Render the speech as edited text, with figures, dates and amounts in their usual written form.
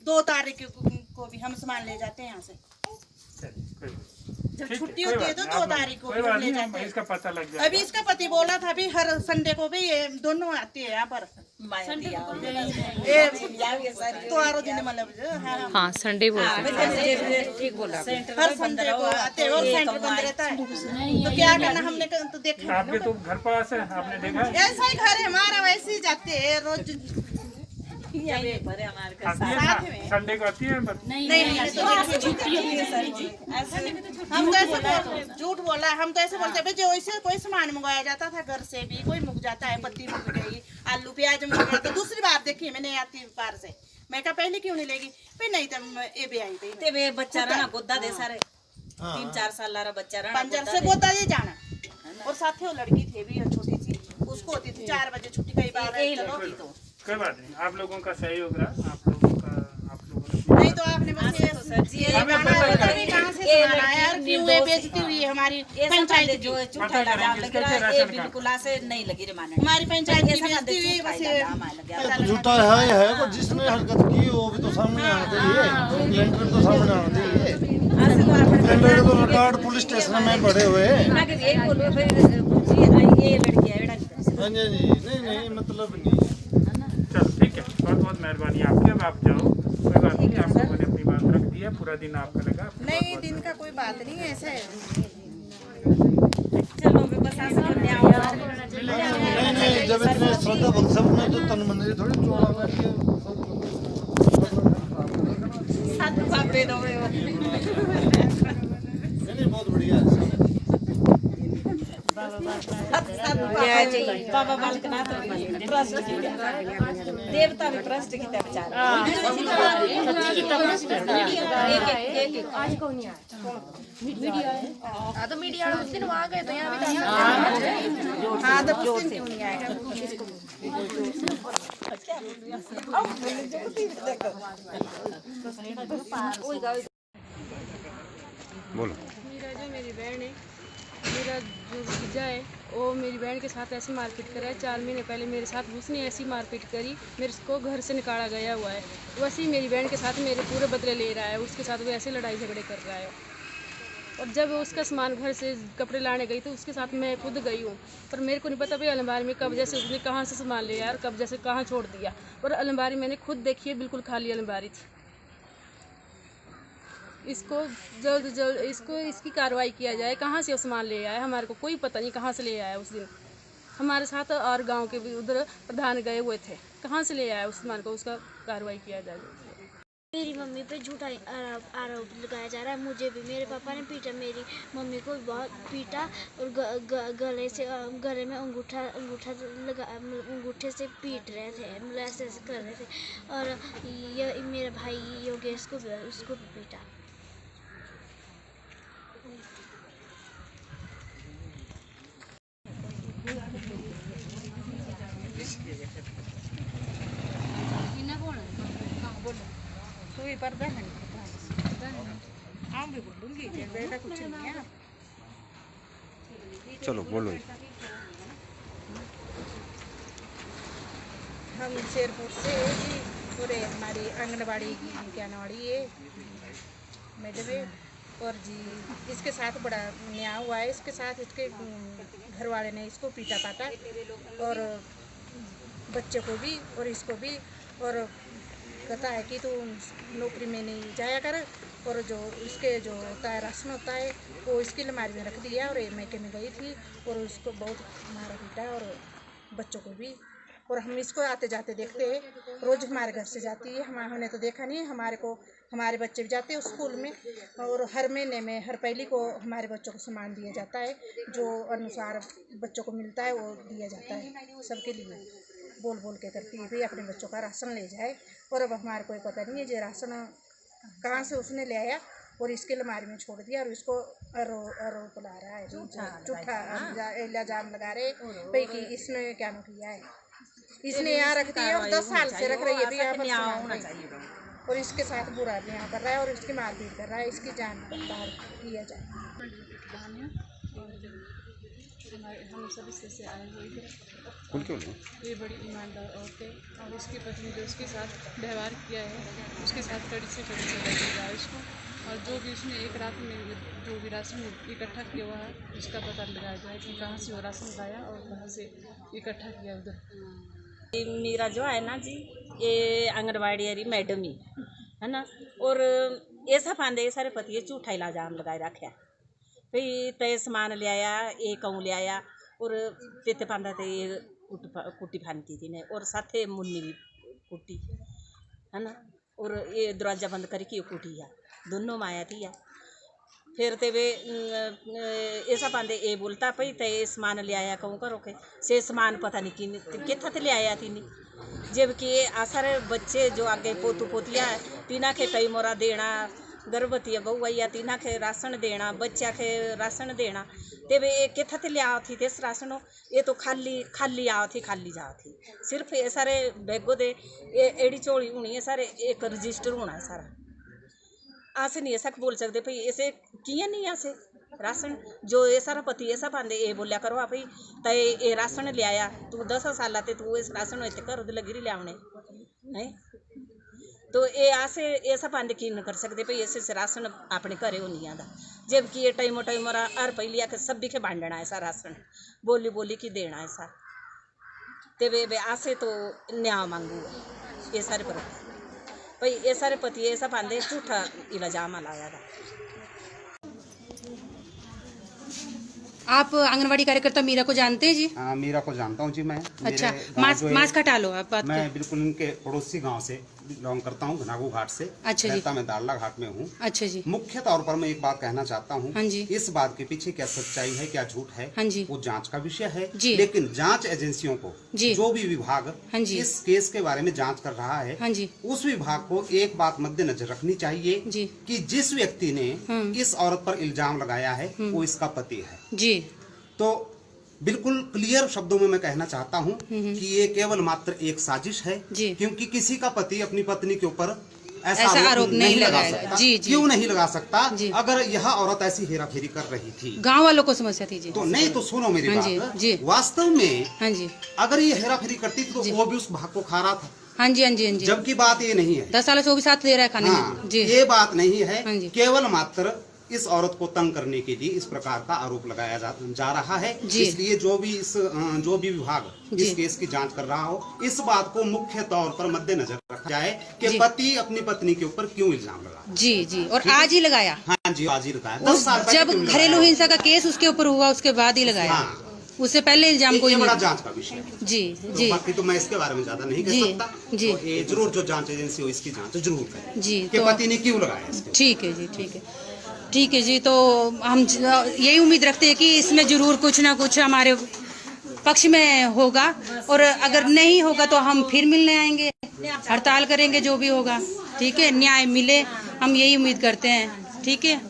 2 तारीख को भी हम सामान ले जाते हैं यहाँ से। जब छुट्टी होती है तो 2 तारीख को ले जाते हैं। इसका पता लग जाएगा। अभी इसका पति बोला था अभी हर संडे को भी ये दोनों आती है यहाँ पर। तो दिन मतलब हाँ संडे ठीक बोला। हर संडे को आते हैं और सेंटर बंद रहता है। तो क्या करना हमने तो देखा। आपके तो घर पास है, आपने देखा है? ऐसा ही घर है हमारा, वैसे ही जाते हैं रोज। संडे को आती है? नहीं हम तो ऐसे झूठ बोला। हम तो ऐसे बोलते हैं जो ऐसे कोई सामान मंगवाया जाता था घर से भी, कोई मुक जाता है, पत्ती मुक गई, आलू प्याज मुक गया। तो दूसरी बार देखी मैंने आती बार से, मैं कहा पहले क्यों नहीं लेगी, फिर नहीं तो ये भी आई थी। ते बच्चा रहा गोदा दे सारे 3-4 साल ला बच्चा रहा पंजर से गोदा दे जाना। और साथ ही वो लड़की थी भी छोटी सी, उसको होती थी 4 बजे छुट्टी, कई बार कोई बात नहीं। आप लोगों का सहयोग रहा, आप लोगों नहीं तो आपने बस ये कहाँ से सुना यार, क्यों ये बेइज्जती हुई है हमारी पंचायत जो झूठा इल्जाम लग रहा है, ये बिल्कुल ऐसे नहीं लगी रे माने। हमारी पंचायत की बेइज्जती हुई बस ये झूठा है को जिसने हरकत की वो भी तो सामने आना चाहिए, लेंटर तो सामने आना चाहिए। लेंटर तो रिकॉर्ड पुलिस स्टेशन में पड़े हुए हैं। ये लड़की है हाँ जी नहीं मतलब नहीं। चलो ठीक है, बहुत बहुत मेहरबानी आपकी। अब आप जाओ, कोई बात नहीं। आप लोगों ने अपनी बात रख दी है, पूरा दिन आपका लगा। नहीं दिन का कोई बात नहीं है, ऐसा है। चलो बस नहीं जब इतने श्रद्धा भक्ति में तो तन मंदिर थोड़ी चोड़ा करके साथ बापे दो नहीं बहुत बढ़िया है। बाबा बालकनाथ ट्रस्ट देवता भी ट्रस्ट की बेचारा। आज कौन नहीं आया? मीडिया है। तो मीडिया उस दिन वहाँ गए तो यहाँ भी हाँ तो उस दिन क्यों नहीं आएगा। बोलो। मेरी बहन है, मेरा जो भतीजा है वो मेरी बहन के साथ ऐसी मारपीट करा है। 4 महीने पहले मेरे साथ उसने ऐसी मारपीट करी, मेरे को घर से निकाला गया हुआ है। वैसे ही मेरी बहन के साथ मेरे पूरे बदले ले रहा है, उसके साथ वो ऐसे लड़ाई झगड़े कर रहा है। और जब उसका सामान घर से कपड़े लाने गई तो उसके साथ मैं खुद गई हूँ, पर मेरे को नहीं पता भाई अलमारी में कब्जे से उसने कहाँ से सामान लिया और कब्जे से कहाँ छोड़ दिया। और अलमारी मैंने खुद देखी है, बिल्कुल खाली अलमारी थी। इसको जल्द इसकी कार्रवाई किया जाए। कहाँ से वो सामान ले आया, हमारे को कोई पता नहीं कहाँ से ले आया। उस दिन हमारे साथ और गांव के भी उधर प्रधान गए हुए थे, कहाँ से ले आया उस सामान को, उसका कार्रवाई किया जाए। मेरी मम्मी पे झूठा आरोप लगाया जा रहा है। मुझे भी मेरे पापा ने पीटा, मेरी मम्मी को बहुत पीटा और गले में अंगूठे से पीट रहे थे, मतलब ऐसे कर रहे थे। और ये मेरा भाई योगेश को उसको भी पीटा। चलो बोलो। हम शेरपुर से जी, पूरे हमारी आंगनबाड़ी की आंगनबाड़ी है मैडम है। और जी इसके साथ बड़ा न्याय हुआ है। इसके साथ इसके घर वाले ने इसको पीटा पाटा, और बच्चे को भी और इसको भी। और कहता है कि तू नौकरी में नहीं जाया कर, और जो इसके जो होता है राशन होता है वो इसकी अलमारी में रख दिया। और मैके में गई थी और उसको बहुत मारा पीटा, और बच्चों को भी। और हम इसको आते जाते देखते हैं, रोज़ हमारे घर से जाती है। हमने तो देखा नहीं, हमारे बच्चे भी जाते हैं स्कूल में। और हर महीने में हर पहली को हमारे बच्चों को सामान दिया जाता है, जो अनुसार बच्चों को मिलता है वो दिया जाता है सबके लिए। बोल बोल के करती है भाई अपने बच्चों का राशन ले जाए। और अब हमारे कोई पता नहीं है जो राशन कहाँ से उसने ले आया और इसके अलमारी में छोड़ दिया। और इसको आरोप ला रहा है, झूठा इल्जाम लगा रहे भाई कि इसने क्या किया है। इसने यहाँ रख दिया और 10 साल से रख रही है यहाँ, और इसके साथ बुरा न्याय कर रहा है और इसकी मारपीट कर रहा है। इसकी जान बर्बाद किया जाए। हम सब इससे आए हुए इधर। खुल के बोलो। ये बड़ी ईमानदार औरत है और उसकी पत्नी जो उसके साथ व्यवहार किया है उसके साथ कड़ी से लगेगा उसको। और जो भी उसने एक रात में जो भी राशन इकट्ठा किया हुआ है उसका पता लगाया जाए कि कहाँ से वो राशन लाया और कहाँ से इकट्ठा किया उधर। मेरा जो है ना जी, ये आंगनबाड़ी वाली मैडम ही है ना, और ऐसा पांदे सारे पति झूठा इल्जाम लगाए रखे भाई तय सामान ले आया, ये कहूँ ले आया, और तेते पांदा ते कुट्टी फानती थी ने, और साथे मुन्नी भी कुट्टी है ना, और ये दरवाजा बंद करके ये कुटी है, दोनों माया थी। फिर ते वे ऐसा पांदे ये बोलता भाई तय सामान ले आया कहूँ करो के से सामान पता नहीं कितना ते ले आया थी नहीं, जबकि आसारे बच्चे जो आगे पोतू पोतिया तीना के कई मोरा देना, गर्भवती बहू या तीना के राशन देना, बच्चा के राशन देना, ते वे कितना ते लिया थी तेस राशन, ये तो खाली खाली आओ थी खाली जाओ थी, सिर्फ ये सारे बैगो दे एड़ी चोली होनी है, सारे एक रजिस्टर होना है सारा। आसे नहीं ऐसा बोल सकते भाई ऐसे किया नहीं ऐसे राशन जो ये सारा पति ऐसा पांदे ये बोलिया करो भाई तय ये राशन ले आया तू 10 साल आते तू इस राशन होते कर लगी ले आने है, तो ये आसे ऐसा पांदे की न कर सकते भाई ऐसे से राशन अपने घरे हो नहीं आता, जबकि ये टाइमो टाइमोरा हर पहली आके सभी के बांटना ऐसा राशन बोली बोली की देना ऐसा, ते वे आसे तो न्याय मांगू ये सारे पर भाई ये सारे पति ऐसा पांदे झूठा इल्जाम लाया था। आप आंगनवाड़ी कार्यकर्ता मीरा को जानते हैं जी? हाँ, मीरा को जानता हूँ जी मैं। अच्छा, मास्क हटा लो आप बात मैं बिल्कुल इनके पड़ोसी गांव से बिलोंग करता हूँ, घनागू घाट से। अच्छा जी। मैं दाड़ला घाट में हूँ। अच्छा जी। मुख्य तौर पर मैं एक बात कहना चाहता हूँ। हाँ जी। इस बात के पीछे क्या सच्चाई है क्या झूठ है, हाँ जी, वो जांच का विषय है जी। लेकिन जांच एजेंसियों को जी, जो भी विभाग हाँ जी, इस केस के बारे में जांच कर रहा है, हाँ जी, उस विभाग को एक बात मद्देनजर रखनी चाहिए जी, कि जिस व्यक्ति ने इस औरत पर इल्जाम लगाया है वो इसका पति है जी। तो बिल्कुल क्लियर शब्दों में मैं कहना चाहता हूँ कि ये केवल मात्र एक साजिश है, क्योंकि किसी का पति अपनी पत्नी के ऊपर ऐसा आरोप नहीं लगा सकता। जी, जी। क्यों नहीं लगा सकता? अगर यह औरत ऐसी हेराफेरी कर रही थी, गांव वालों को समस्या थी जी, तो नहीं तो सुनो मेरी बात जी। वास्तव में हाँ जी, अगर ये हेराफेरी करती थी तो वो भी उस भाग को खा रहा था। हाँ जी, हाँ जी, हाँ जी। जबकि बात ये नहीं है, 10 साल से वो भी साथ ले रहा है खाने में जी। ये बात नहीं है, केवल मात्र इस औरत को तंग करने के लिए इस प्रकार का आरोप लगाया जा रहा है। इसलिए जो भी विभाग इस केस की जांच कर रहा हो, इस बात को मुख्य तौर पर मद्देनजर रखा जाए कि पति अपनी पत्नी के ऊपर क्यों इल्जाम लगा। जी जी, और आज ही लगाया। हाँ जी, आज ही लगाया। 10 साल जब घरेलू हिंसा का केस उसके ऊपर हुआ उसके बाद ही लगाया। उससे पहले इल्जाम कोई बड़ा जांच का विषय है जी जी। बाकी तो मैं इसके बारे में ज्यादा नहीं कह सकता जी। तो ये जरूर जो जांच एजेंसी हो इसकी जांच जरूर करे जी, कि पति ने क्यों लगाया। ठीक है जी, ठीक है, ठीक है जी। तो हम यही उम्मीद रखते हैं कि इसमें जरूर कुछ ना कुछ हमारे पक्ष में होगा, और अगर नहीं होगा तो हम फिर मिलने आएंगे, हड़ताल करेंगे, जो भी होगा ठीक है, न्याय मिले, हम यही उम्मीद करते हैं। ठीक है।